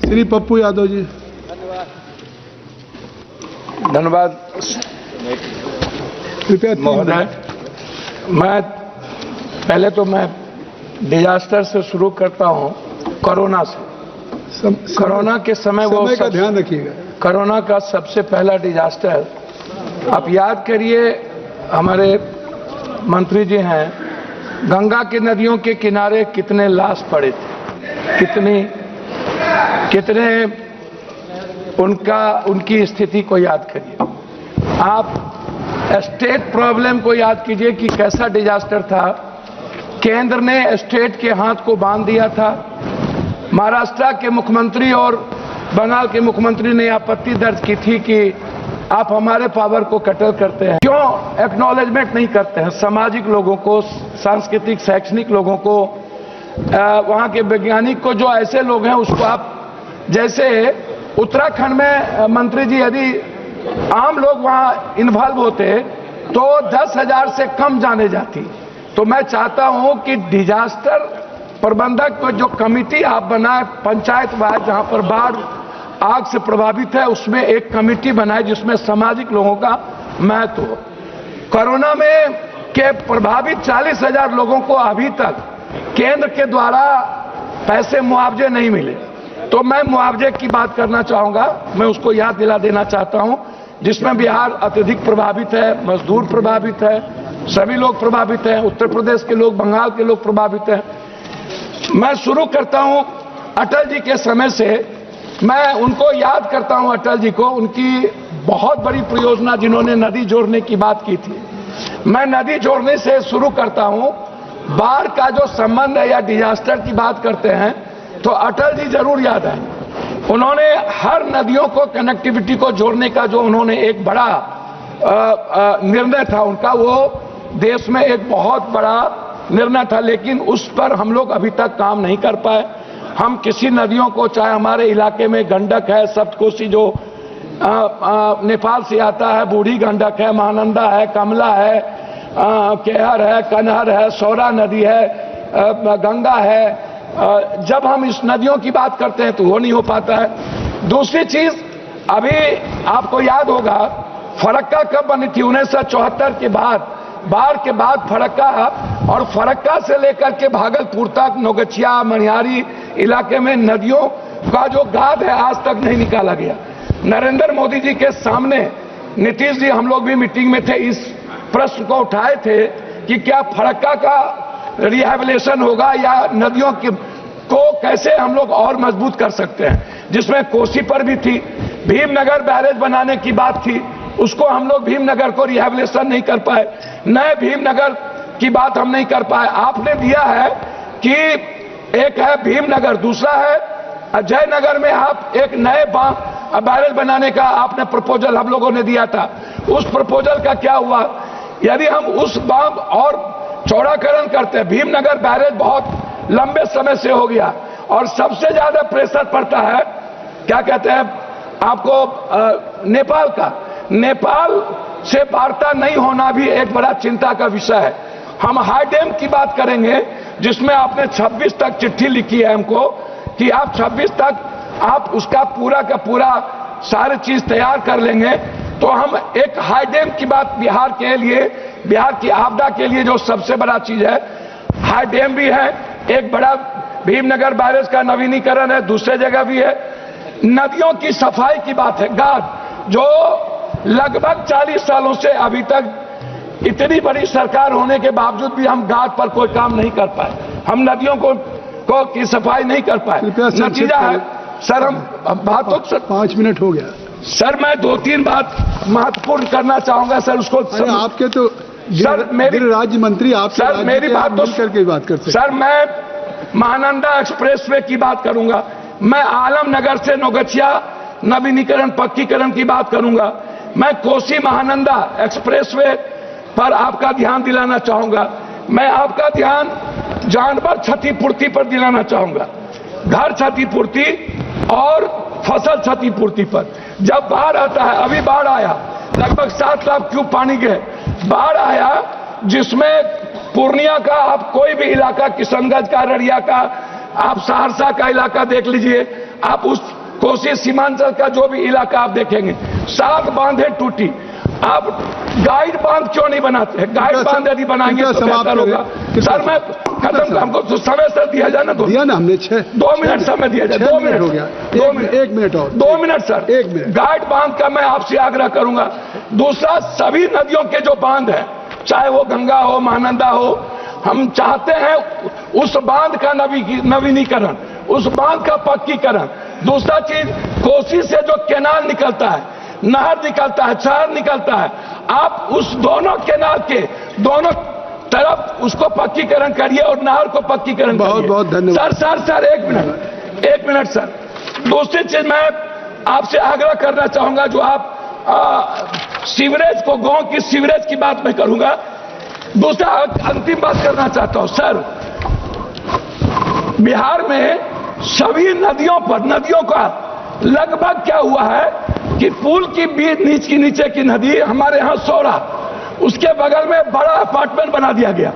श्री पप्पू यादव जी। धन्यवाद कृपया महोदय। मैं डिजास्टर से शुरू करता हूं, कोरोना से। कोरोना के समय का ध्यान रखिएगा। कोरोना का सबसे पहला डिजास्टर, आप याद करिए, हमारे मंत्री जी हैं, गंगा की नदियों के किनारे कितने लाश पड़े थे, कितने उनकी स्थिति को याद करिए। आप स्टेट प्रॉब्लम को याद कीजिए कि कैसा डिजास्टर था। केंद्र ने स्टेट के हाथ को बांध दिया था। महाराष्ट्र के मुख्यमंत्री और बंगाल के मुख्यमंत्री ने आपत्ति दर्ज की थी कि आप हमारे पावर को कटर करते हैं, क्यों एक्नॉलेजमेंट नहीं करते हैं सामाजिक लोगों को, सांस्कृतिक शैक्षणिक लोगों को, वहां के वैज्ञानिक को, जो ऐसे लोग हैं उसको आप, जैसे उत्तराखंड में मंत्री जी, यदि आम लोग वहां इन्वॉल्व होते तो 10,000 से कम जाने जाती। तो मैं चाहता हूं कि डिजास्टर प्रबंधक को जो कमेटी आप बनाए पंचायत वाइज, जहां पर बाढ़ आग से प्रभावित है, उसमें एक कमेटी बनाए जिसमें सामाजिक लोगों का महत्व हो। कोरोना में के प्रभावित 40,000 लोगों को अभी तक केंद्र के द्वारा पैसे मुआवजे नहीं मिले। तो मैं मुआवजे की बात करना चाहूंगा, मैं उसको याद दिला देना चाहता हूं, जिसमें बिहार अत्यधिक प्रभावित है, मजदूर प्रभावित है, सभी लोग प्रभावित हैं, उत्तर प्रदेश के लोग, बंगाल के लोग प्रभावित हैं। मैं शुरू करता हूं अटल जी के समय से। मैं उनको याद करता हूं, अटल जी को, उनकी बहुत बड़ी परियोजना जिन्होंने नदी जोड़ने की बात की थी। मैं नदी जोड़ने से शुरू करता हूं। बाढ़ का जो संबंध है या डिजास्टर की बात करते हैं तो अटल जी जरूर याद है। उन्होंने हर नदियों को, कनेक्टिविटी को जोड़ने का जो उन्होंने एक बड़ा निर्णय था उनका, वो देश में एक बहुत बड़ा निर्णय था, लेकिन उस पर हम लोग अभी तक काम नहीं कर पाए। हम किसी नदियों को, चाहे हमारे इलाके में गंडक है, सप्तकोशी जो नेपाल से आता है, बूढ़ी गंडक है, महानंदा है, कमला है, केहर है, कनहर है, सौरा नदी है, गंगा है, जब हम इस नदियों की बात करते हैं तो वो नहीं हो पाता है। दूसरी चीज, अभी आपको याद होगा फरक्का कब बनी थी? 1974 के बाद, बाढ़ के बाद फरक्का, और फरक्का से लेकर के भागलपुर तक, नौगछिया, मनिहारी इलाके में नदियों का जो गाद है आज तक नहीं निकाला गया। नरेंद्र मोदी जी के सामने नीतीश जी, हम लोग भी मीटिंग में थे, इस प्रश्न को उठाए थे कि क्या फरक्का का रिहैबिलिटेशन होगा या नदियों को कैसे हम लोग और मजबूत कर सकते हैं, जिसमें कोसी पर भी थी, भीमनगर बैरेज बनाने की बात थी, उसको हम लोग भीमनगर को रिहैबिलिटेशन नहीं कर पाए, नए भीमनगर की बात हम नहीं कर पाए। आपने दिया है कि एक है भीमनगर, दूसरा है जयनगर में आप एक नए बैरेज बनाने का आपने प्रपोजल हम लोगों ने दिया था। उस प्रपोजल का क्या हुआ? यदि हम उस बांध और चौड़ाकरण करते हैं, भीमनगर बैरेज बहुत लंबे समय से हो गया और सबसे ज्यादा प्रेशर पड़ता है, क्या कहते हैं आपको, नेपाल का। नेपाल से वार्ता नहीं होना भी एक बड़ा चिंता का विषय है। हम हाई डैम की बात करेंगे, जिसमें आपने 26 तक चिट्ठी लिखी है हमको कि आप 26 तक आप उसका पूरा का पूरा सारी चीज तैयार कर लेंगे, तो हम एक हाई डैम की बात बिहार के लिए, बिहार की आपदा के लिए जो सबसे बड़ा चीज है, हाई डैम भी है, एक बड़ा भीमनगर बैरेज का नवीनीकरण है, दूसरे जगह भी है। नदियों की सफाई की बात है, गाद, जो लगभग 40 सालों से अभी तक इतनी बड़ी सरकार होने के बावजूद भी हम गाद पर कोई काम नहीं कर पाए, हम नदियों को की सफाई नहीं कर पाए। नतीजा है सर, हम बातों, 5 मिनट हो गया सर। मैं 2-3 बात महत्वपूर्ण करना चाहूंगा सर, उसको आपके तो सर, मेरी राज्य मंत्री आप सर, मेरी बात तो करके बात करते सर। मैं महानंदा एक्सप्रेसवे की बात करूंगा, मैं आलमनगर से नौगछिया नवीनीकरण पक्कीकरण की बात करूंगा, मैं कोसी महानंदा एक्सप्रेसवे पर आपका ध्यान दिलाना चाहूंगा, मैं आपका ध्यान जानवर क्षतिपूर्ति पर दिलाना चाहूंगा, घर क्षतिपूर्ति और फसल क्षतिपूर्ति पर। जब बाढ़ आता है, अभी बाढ़ आया, लगभग 7 लाख क्यूब पानी के बाढ़ आया, जिसमें पूर्णिया का आप कोई भी इलाका, किशनगंज का, अररिया का, आप सहरसा का इलाका देख लीजिए, आप उस कोसी सीमांचल का जो भी इलाका आप देखेंगे 7 बांधें टूटी। आप गाइड बांध क्यों नहीं बनाते हैं? गाइड बांध यदि बनाएंगे तो बेहतर होगा। सर मैं खत्म, हमको तो समय सर दिया जाए ना, दिया ना हमने 2 मिनट समय दिया जाए। 2 मिनट हो गया, 2 मिनट, 1 मिनट और 2 मिनट सर। 1 मिनट। गाइड बांध का मैं आपसे आग्रह करूंगा। दूसरा, सभी नदियों के जो बांध है, चाहे वो गंगा हो, महानंदा हो, हम चाहते हैं उस बांध का नवीनीकरण, उस बांध का पक्कीकरण। दूसरा चीज, कोसी से जो केनाल निकलता है, नहर निकलता है, शहर निकलता है, आप उस दोनों केनाल के दोनों तरफ उसको पक्कीकरण करिए और नहर को पक्कीकरण करिए। बहुत बहुत धन्यवाद सर 1 मिनट सर। दूसरी चीज मैं आपसे आग्रह करना चाहूंगा, जो आप सीवरेज को, गांव की सीवरेज की बात मैं करूंगा। दूसरा अंतिम बात करना चाहता हूं सर, बिहार में सभी नदियों पर, नदियों का लगभग क्या हुआ है कि पुल की बीच नीचे की नदी हमारे यहां सौरा, उसके बगल में बड़ा अपार्टमेंट बना दिया गया,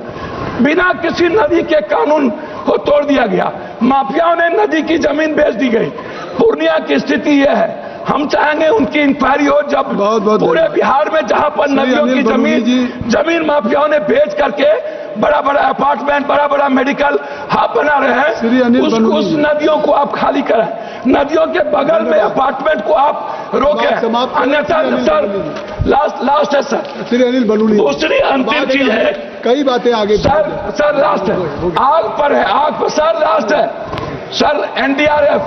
बिना किसी नदी के कानून को तोड़ दिया गया। माफियाओं ने नदी की जमीन बेच दी गई। पूर्णिया की स्थिति यह है, हम चाहेंगे उनकी इंक्वायरी हो। जब पूरे बिहार में जहां पर नदियों की जमीन माफियाओं ने बेच करके बड़ा बड़ा अपार्टमेंट, बड़ा बड़ा मेडिकल हब बना रहे हैं, उस नदियों को आप खाली करें। नदियों के बगल में अपार्टमेंट को आप रोकें, अन्यथा सर लास्ट है सर। श्री अनिल बलूनी, दूसरी अंतिम चीज है, कई बातें आगे सर लास्ट है, आग पर है, आग पर सर लास्ट है सर। एनडीआरएफ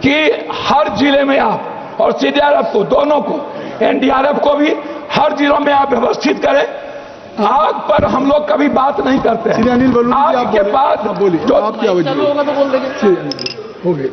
की हर जिले में आप, और सीडीआरएफ को, दोनों को, एनडीआरएफ को भी हर जिलों में आप व्यवस्थित करें। आग पर हम लोग कभी बात नहीं करते हैं। श्री अनिल बलूनी, आग के बाद बोलिए, आप क्या वजह हो गए?